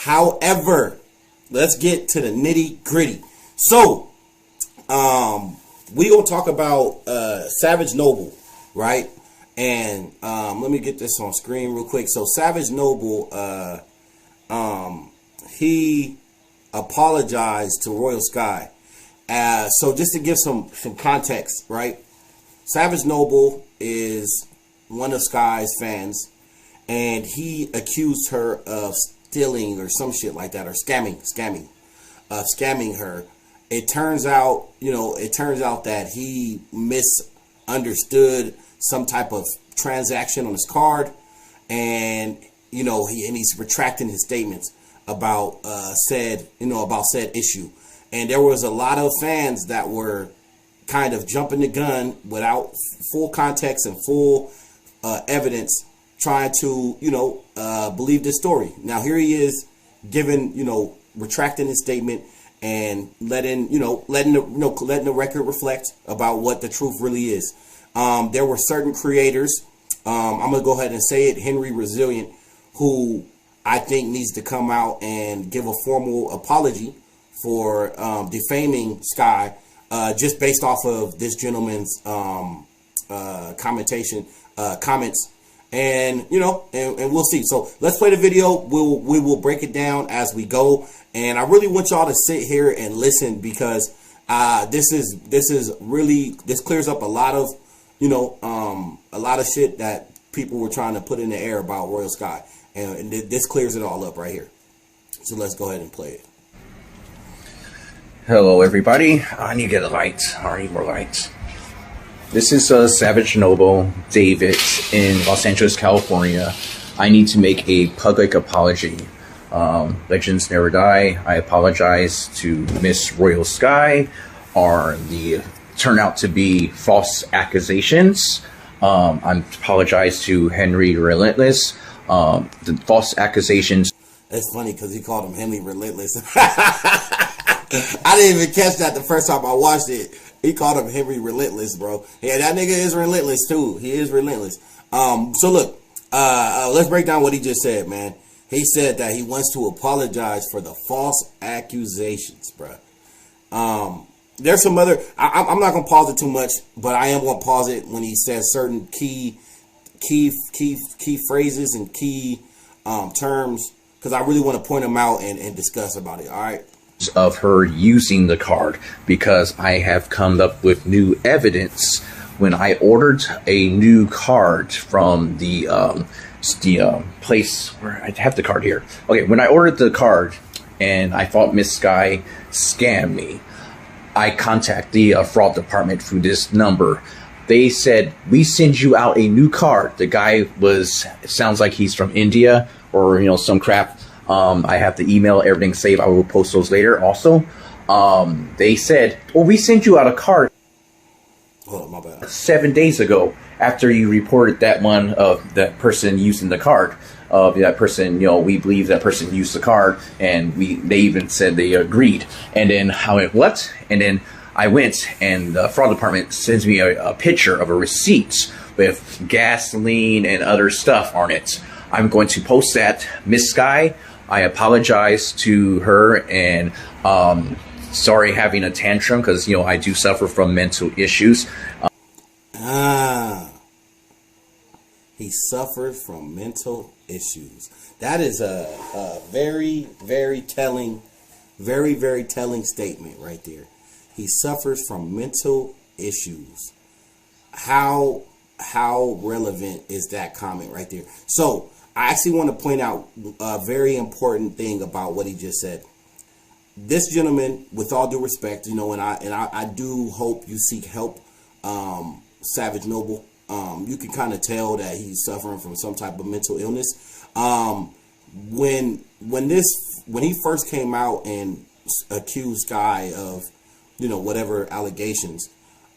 However, let's get to the nitty gritty. So, we gonna talk about Savage Noble, right? And let me get this on screen real quick. So Savage Noble, he apologized to Royal Skye. So just to give some context, right? Savage Noble is one of Skye's fans, and he accused her of stealing or some shit like that, or scamming her. It turns out, that he misunderstood some type of transaction on his card, and he's retracting his statements about said issue. And there was a lot of fans that were kind of jumping the gun without full context and full evidence, trying to believe this story. Now here he is retracting his statement and letting the record reflect about what the truth really is. There were certain creators, I'm gonna go ahead and say it, Henry Resilient, who I think needs to come out and give a formal apology for defaming Skye, just based off of this gentleman's comments, and we'll see. So let's play the video. We will break it down as we go, and I really want y'all to sit here and listen, because this clears up a lot of shit that people were trying to put in the air about Royal Skye, and this clears it all up right here. So let's go ahead and play it. Hello everybody, I need to get a light. I need more lights. This is Savage Noble David in Los Angeles, California. I need to make a public apology. Legends never die. I apologize to Miss Royal Skye on the turn out to be false accusations. I apologize to Henry Relentless. The false accusations. That's funny because he called him Henry Relentless. I didn't even catch that the first time I watched it. He called him Henry Relentless, bro. Yeah, that nigga is relentless too. He is relentless. So look, let's break down what he just said, man. He said that he wants to apologize for the false accusations, bro. There's some other. I'm not gonna pause it too much, but I am gonna pause it when he says certain key phrases and key terms, because I really want to point them out and discuss about it. All right. Of her using the card, because I have come up with new evidence. When I ordered a new card from the place where I have the card here. Okay, when I ordered the card and I thought Miss Skye scammed me, I contacted the fraud department through this number. They said, we send you out a new card. The guy sounds like he's from India or some crap. I have the email, everything saved. I will post those later also. They said, well, we sent you out a card. Oh, my bad. 7 days ago, after you reported that one of that person using the card. That person, we believe that person used the card, and they even said they agreed. And then I went, what? And then I went, and the fraud department sends me a picture of a receipt with gasoline and other stuff on it. I'm going to post that. Miss Skye, I apologize to her, and sorry having a tantrum, because I do suffer from mental issues. He suffers from mental issues. That is a very, very telling statement right there. He suffers from mental issues. How relevant is that comment right there? So I actually want to point out a very important thing about what he just said. This gentleman, with all due respect, and I do hope you seek help, Savage Noble. You can kind of tell that he's suffering from some type of mental illness. When he first came out and accused Skye of, whatever allegations,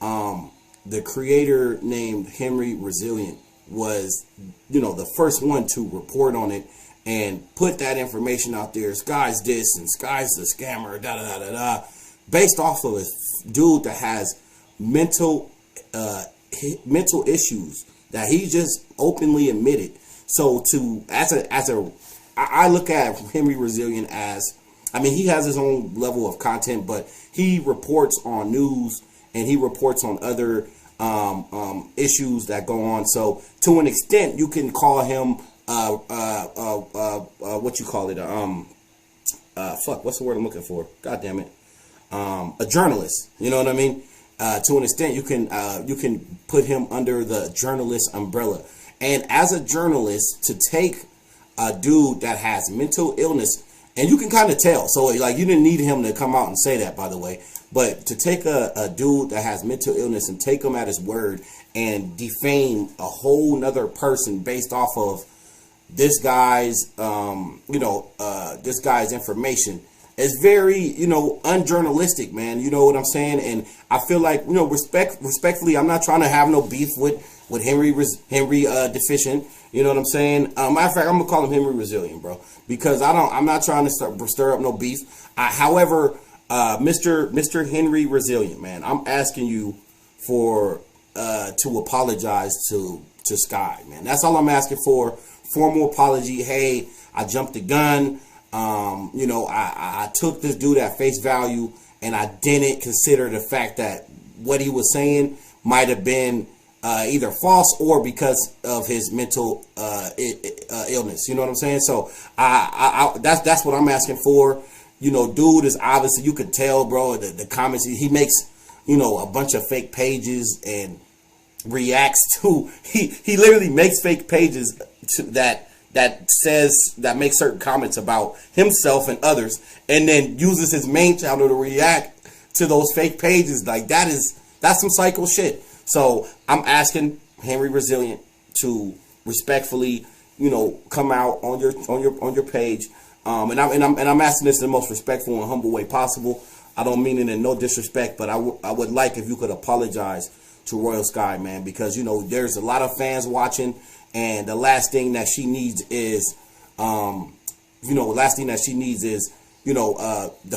the creator named Henry Resilient was, the first one to report on it and put that information out there. Skye's this and Skye's the scammer, based off of a dude that has mental issues that he just openly admitted. So as a I look at Henry Resilient as, I mean, he has his own level of content, but he reports on news and he reports on other issues that go on. So to an extent, you can call him what you call it? What's the word I'm looking for? God damn it. A journalist. You know what I mean? To an extent, you can put him under the journalist umbrella. And as a journalist, to take a dude that has mental illness, and you can kind of tell. So like, you didn't need him to come out and say that, by the way. But to take a dude that has mental illness and take him at his word and defame a whole nother person based off of this guy's, this guy's information is very, unjournalistic, man. You know what I'm saying? And I feel like, respectfully, I'm not trying to have no beef with Henry Deficient. You know what I'm saying? Matter of fact, I'm gonna call him Henry Resilient, bro, because I'm not trying to stir up no beef. However, Mr. Henry Resilient, man, I'm asking you to apologize to Skye, man. That's all I'm asking for. Formal apology. Hey, I jumped the gun. I took this dude at face value, and I didn't consider the fact that what he was saying might have been either false or because of his mental illness. You know what I'm saying? So that's what I'm asking for. Dude is obviously, you could tell, bro, the comments, he makes, a bunch of fake pages and reacts to, he literally makes fake pages that makes certain comments about himself and others, and then uses his main channel to react to those fake pages. Like, that's some psycho shit. So I'm asking Henry Resilient to respectfully, come out on your page. And I'm asking this in the most respectful and humble way possible. I don't mean it in no disrespect, but I would like if you could apologize to Royal Skye, man, because there's a lot of fans watching, and the last thing that she needs is, the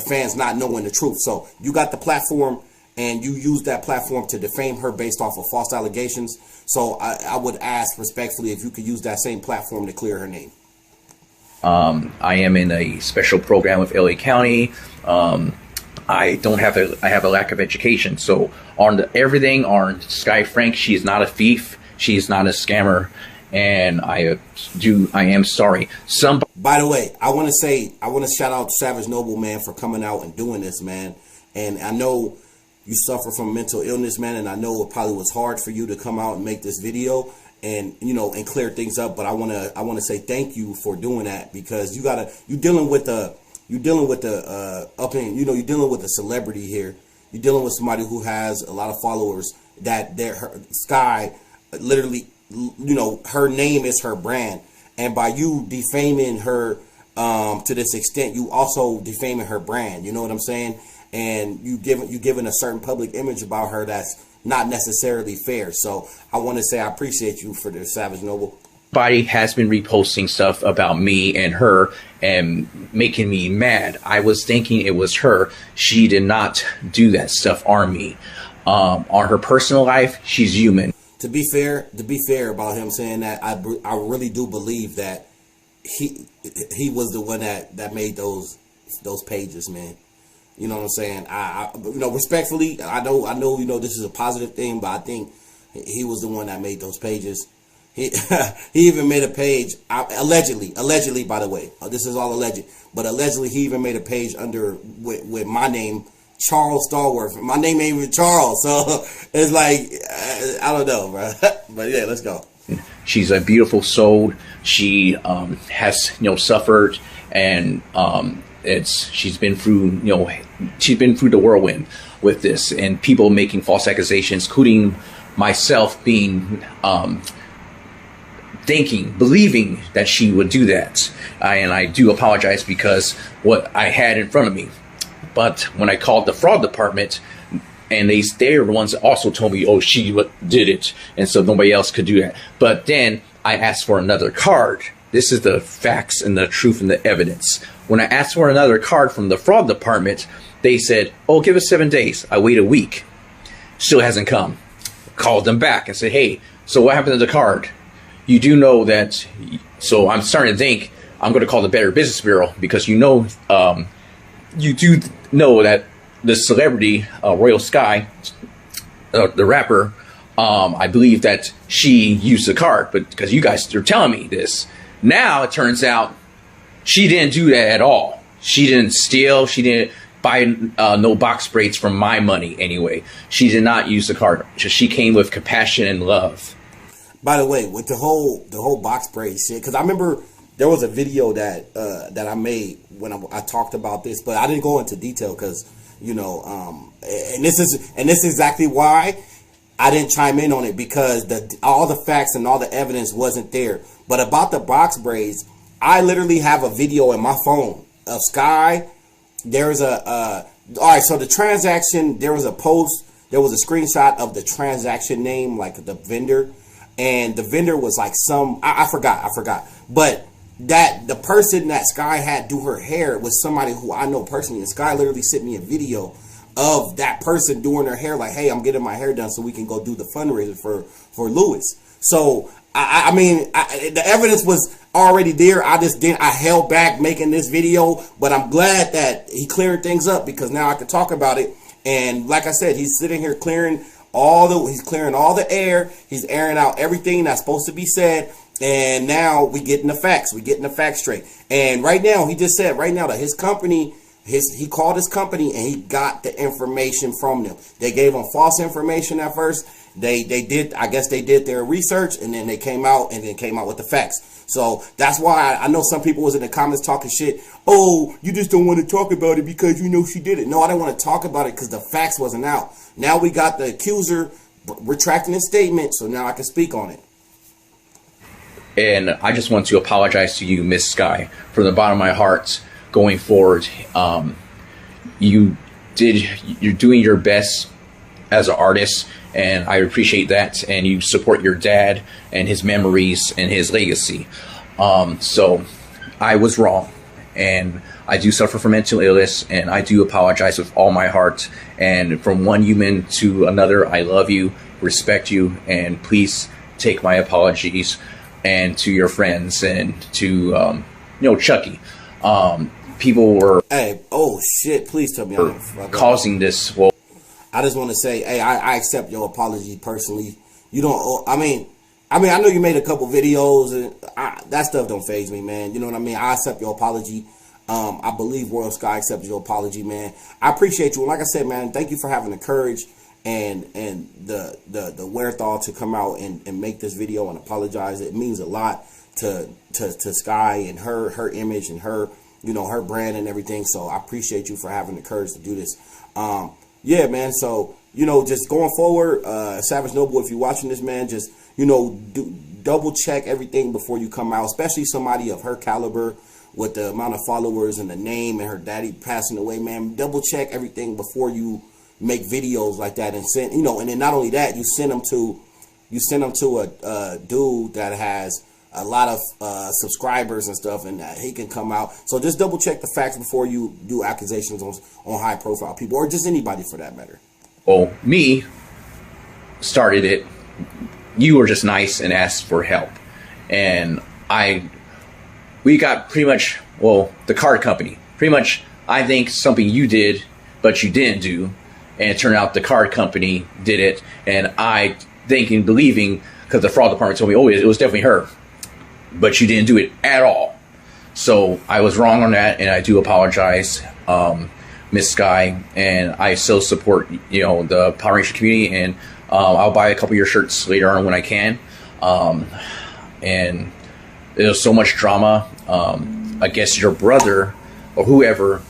fans not knowing the truth. So you got the platform, and you use that platform to defame her based off of false allegations. So I would ask respectfully if you could use that same platform to clear her name. I am in a special program with LA County. I have a lack of education. So everything on Skye Frank, she's not a thief. She's not a scammer. And I am sorry. By the way, I want to shout out Savage Noble, man, for coming out and doing this, man. And I know you suffer from mental illness, man. And I know it probably was hard for you to come out and make this video and and clear things up. But I want to say thank you for doing that, because you're dealing with a celebrity here. You're dealing with somebody who has a lot of followers, that Skye literally, her name is her brand. And by you defaming her to this extent, you also defaming her brand. You know what I'm saying? And you giving a certain public image about her that's not necessarily fair. So I want to say I appreciate you for this, Savage Noble. Everybody has been reposting stuff about me and her and making me mad. I was thinking it was her. She did not do that stuff on me. On her personal life, she's human. To be fair about him saying that, I really do believe that he was the one that made those pages, man. You know what I'm saying? I respectfully, I know this is a positive thing, but I think he was the one that made those pages. He even made a page, allegedly, by the way. This is all alleged, but allegedly he even made a page with my name, Charles Stallworth. My name ain't even Charles, so it's like, I don't know, bro. But yeah, let's go. She's a beautiful soul. She has suffered, and she's been through the whirlwind with this, and people making false accusations, including myself being believing that she would do that. And I do apologize, because what I had in front of me. But when I called the fraud department, and they were the ones that also told me, oh, she did it, and so nobody else could do that. But then I asked for another card. This is the facts and the truth and the evidence. When I asked for another card from the fraud department, they said, oh, give us 7 days. I wait a week. Still hasn't come. Called them back and said, hey, so what happened to the card? You do know that. So I'm starting to think, I'm going to call the Better Business Bureau, because you do know that the celebrity Royal Skye, the rapper, I believe that she used the card, but because you guys are telling me this, now it turns out she didn't do that at all. She didn't steal. She didn't buy no box braids from my money anyway. She did not use the card. She came with compassion and love. By the way, with the whole box braid shit, because I remember there was a video that that I made when I talked about this, but I didn't go into detail because, you know, and this is exactly why I didn't chime in on it, because all the facts and all the evidence wasn't there. But about the box braids, I literally have a video in my phone of Skye. There's all right, so the transaction, there was a post, there was a screenshot of the transaction name, like the vendor, and the vendor was like I forgot. But that the person that Skye had do her hair was somebody who I know personally, and Skye literally sent me a video of that person doing her hair, like, hey, I'm getting my hair done so we can go do the fundraiser for Lewis. So I mean, the evidence was already there. I held back making this video, but I'm glad that he cleared things up, because now I can talk about it. And like I said, he's sitting here clearing all the air. He's airing out everything that's supposed to be said. And now we getting the facts. We getting the facts straight. And right now, he just said right now that his company, he called his company and he got the information from them. They gave him false information at first. I guess they did their research, and then they came out with the facts. So that's why I know some people was in the comments talking shit. Oh, you just don't want to talk about it because you know she did it. No, I didn't want to talk about it because the facts wasn't out. Now we got the accuser retracting his statement, so now I can speak on it. And I just want to apologize to you, Miss Skye, from the bottom of my heart. Going forward, you're doing your best as an artist, and I appreciate that. And you support your dad and his memories and his legacy. So I was wrong, and I do suffer from mental illness, and I do apologize with all my heart. And from one human to another, I love you, respect you, and please take my apologies. And to your friends and to Chucky, people were please tell me causing this. Well, I just want to say, hey, I accept your apology personally. You don't. I mean, I know you made a couple videos, and that stuff don't faze me, man. You know what I mean? I accept your apology. I believe Royal Skye accepts your apology, man. I appreciate you, and like I said, man, thank you for having the courage and the wherewithal to come out and make this video and apologize. It means a lot to Skye and her image and her, you know, her brand and everything. So I appreciate you for having the courage to do this. Yeah, man. So, you know, just going forward, Savage Noble, if you're watching this, man, just, you know, double check everything before you come out, especially somebody of her caliber with the amount of followers and the name and her daddy passing away, man. Double check everything before you make videos like that and send, you know, and then not only that, you send them to a dude that has a lot of subscribers and stuff, and he can come out. So just double check the facts before you do accusations on high profile people, or just anybody for that matter. Well, me started it. You were just nice and asked for help, and we got pretty much, well, the card company pretty much, I think, something you did but you didn't do. And it turned out the card company did it. And I thinking, believing, because the fraud department told me, oh, it was definitely her. But you didn't do it at all. So I was wrong on that, and I do apologize, Miss Skye. And I still support, you know, the Power Ranger community. And I'll buy a couple of your shirts later on when I can. And there's so much drama. I guess your brother or whoever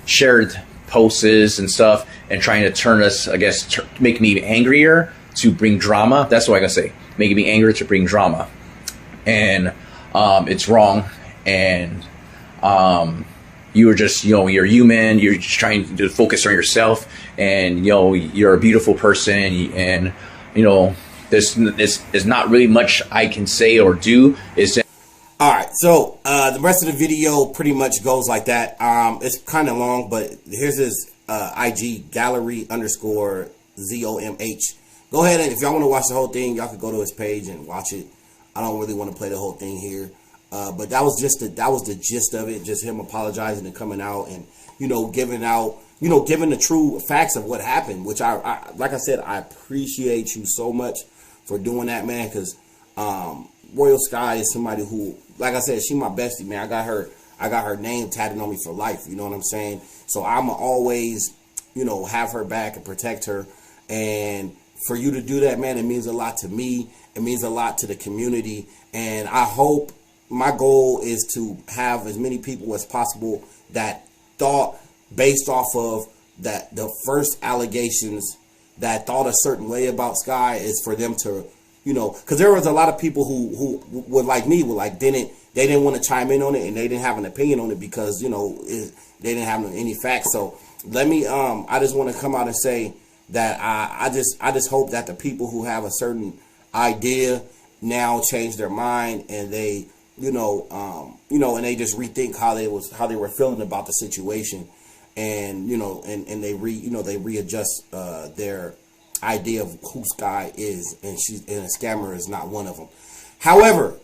shared posts and stuff and trying to turn us, I guess, make me angrier to bring drama. That's what I gotta say. Making me angrier to bring drama. And it's wrong. And you were just, you know, you're human. You're just trying to focus on yourself. And, you know, you're a beautiful person. And, you know, there's not really much I can say or do. All right, so the rest of the video pretty much goes like that. It's kind of long, but here's his IG, gallery_ZOMH. Go ahead, and if y'all want to watch the whole thing, y'all can go to his page and watch it. I don't really want to play the whole thing here. But that was the gist of it. Just him apologizing and coming out and giving the true facts of what happened. Which I like I said, I appreciate you so much for doing that, man. Because Royal Skye is somebody who, like I said, she my bestie, man. I got her name tatted on me for life. You know what I'm saying? So I'ma always, have her back and protect her. And for you to do that, man, it means a lot to me. It means a lot to the community. And I hope, my goal is to have as many people as possible that thought based off of that the first allegations, that thought a certain way about Skye, is for them to, because there was a lot of people who would, like me, they didn't want to chime in on it, and they didn't have an opinion on it because, they didn't have any facts. So let me, I just want to come out and say that I just hope that the people who have a certain idea now change their mind, and they, and they just rethink how they were feeling about the situation, and and they readjust their idea of who Skye is, and a scammer is not one of them. However,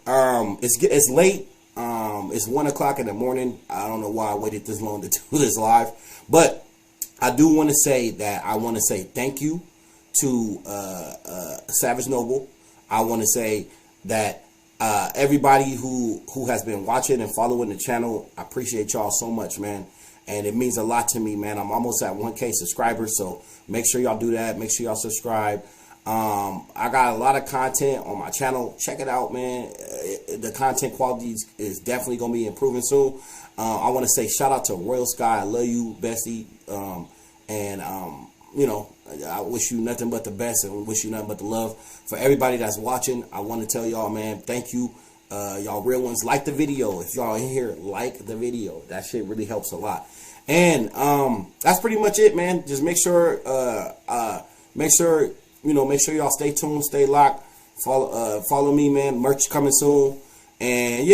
it's late. It's 1 o'clock in the morning. I don't know why I waited this long to do this live, but I do want to say that I want to say thank you to Savage Noble. I want to say that everybody who has been watching and following the channel, I appreciate y'all so much, man. And it means a lot to me, man. I'm almost at 1K subscribers, so make sure y'all do that. Make sure y'all subscribe. I got a lot of content on my channel. Check it out, man. The content quality is definitely going to be improving soon. I want to say shout out to Royal Skye. I love you, bestie. I wish you nothing but the best, and wish you nothing but the love. For everybody that's watching, I want to tell y'all, man, thank you. Y'all real ones, like the video. If y'all in here, like the video. That shit really helps a lot. And that's pretty much it, man. Just make sure y'all stay tuned, stay locked. Follow me, man. Merch coming soon. And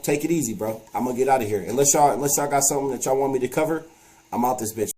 take it easy, bro. I'm gonna get out of here. Unless y'all got something that y'all want me to cover, I'm out this bitch.